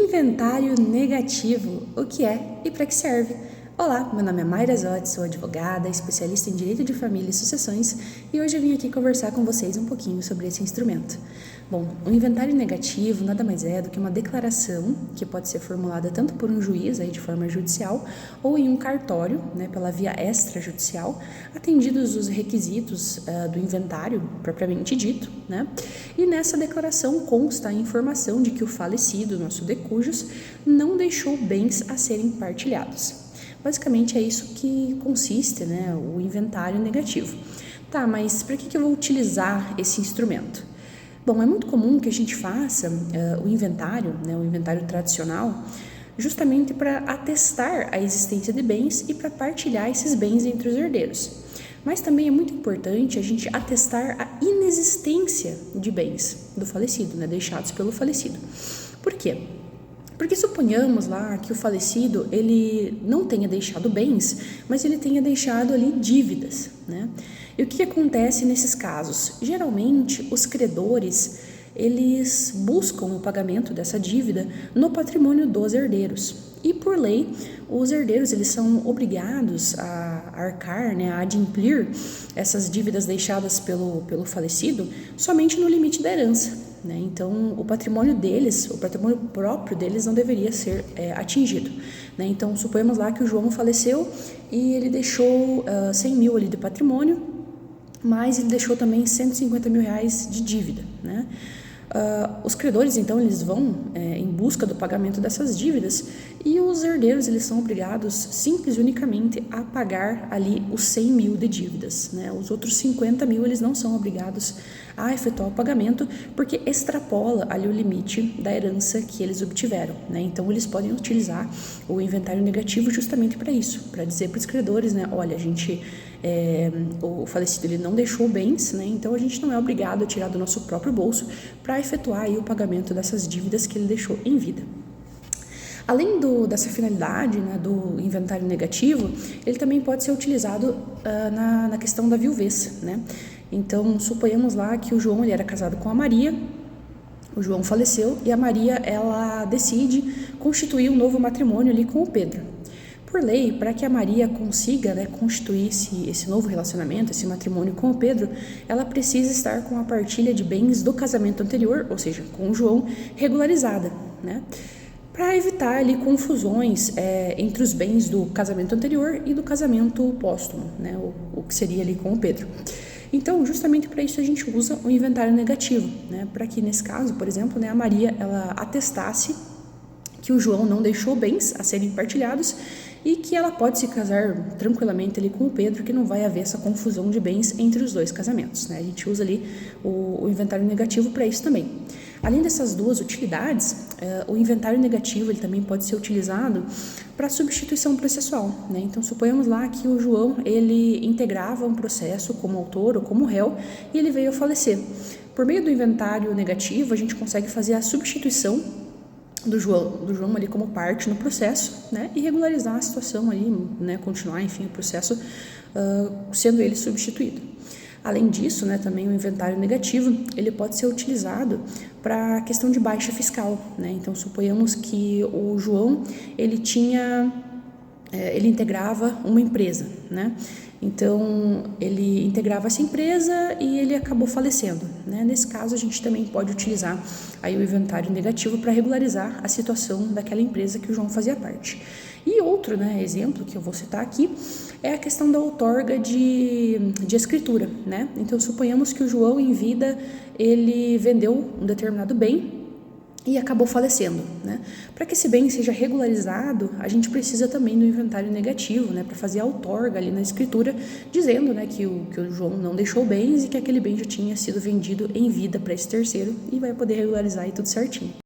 Inventário negativo, o que é e para que serve? Olá, meu nome é Mayra Zotti, sou advogada, especialista em Direito de Família e Sucessões e hoje eu vim aqui conversar com vocês um pouquinho sobre esse instrumento. Bom, o inventário negativo nada mais é do que uma declaração que pode ser formulada tanto por um juiz aí de forma judicial ou em um cartório, pela via extrajudicial, atendidos os requisitos do inventário propriamente dito, E nessa declaração consta a informação de que o falecido, nosso decujus, não deixou bens a serem partilhados. Basicamente é isso que consiste, o inventário negativo. Tá, mas para que eu vou utilizar esse instrumento? Bom, é muito comum que a gente faça o inventário tradicional, justamente para atestar a existência de bens e para partilhar esses bens entre os herdeiros. Mas também é muito importante a gente atestar a inexistência de bens do falecido, deixados pelo falecido. Por quê? Porque suponhamos lá que o falecido ele não tenha deixado bens, mas ele tenha deixado ali dívidas, E o que acontece nesses casos? Geralmente os credores eles buscam o pagamento dessa dívida no patrimônio dos herdeiros. E por lei, os herdeiros eles são obrigados a arcar, a adimplir essas dívidas deixadas pelo falecido somente no limite da herança. Então, o patrimônio deles, o patrimônio próprio deles não deveria ser atingido. Então, suponhamos lá que o João faleceu e ele deixou 100 mil ali de patrimônio, mas ele deixou também 150 mil reais de dívida, Os credores, então, eles vão em busca do pagamento dessas dívidas e os herdeiros, eles são obrigados simples e unicamente a pagar ali os 100 mil de dívidas, Os outros 50 mil, eles não são obrigados a efetuar o pagamento porque extrapola ali o limite da herança que eles obtiveram, Então, eles podem utilizar o inventário negativo justamente para isso, para dizer para os credores, olha, o falecido ele não deixou bens, então a gente não é obrigado a tirar do nosso próprio bolso para efetuar aí o pagamento dessas dívidas que ele deixou em vida. Além dessa finalidade, do inventário negativo, ele também pode ser utilizado na questão da viuvez, Então, suponhamos lá que o João ele era casado com a Maria, o João faleceu e a Maria ela decide constituir um novo matrimônio ali com o Pedro. Por lei, para que a Maria consiga constituir esse novo relacionamento, esse matrimônio com o Pedro, ela precisa estar com a partilha de bens do casamento anterior, ou seja, com o João, regularizada, Para evitar ali confusões entre os bens do casamento anterior e do casamento póstumo, o que seria ali com o Pedro. Então, justamente para isso a gente usa o inventário negativo, para que nesse caso, por exemplo, a Maria ela atestasse que o João não deixou bens a serem partilhados e que ela pode se casar tranquilamente ali com o Pedro, que não vai haver essa confusão de bens entre os dois casamentos, A gente usa ali o inventário negativo para isso também. Além dessas duas utilidades, o inventário negativo ele também pode ser utilizado para substituição processual, Então, suponhamos lá que o João ele integrava um processo como autor ou como réu e ele veio a falecer. Por meio do inventário negativo, a gente consegue fazer a substituição do João ali como parte no processo, e regularizar a situação ali, continuar, enfim, o processo sendo ele substituído. Além disso, também o inventário negativo, ele pode ser utilizado para a questão de baixa fiscal, Então, suponhamos que o João, ele integrava uma empresa, Então, ele integrava essa empresa e ele acabou falecendo, Nesse caso, a gente também pode utilizar aí o inventário negativo para regularizar a situação daquela empresa que o João fazia parte. E outro, exemplo que eu vou citar aqui é a questão da outorga de escritura, Então, suponhamos que o João, em vida, ele vendeu um determinado bem e acabou falecendo, Para que esse bem seja regularizado, a gente precisa também do inventário negativo, para fazer a outorga ali na escritura, dizendo, que o João não deixou bens e que aquele bem já tinha sido vendido em vida para esse terceiro e vai poder regularizar aí tudo certinho.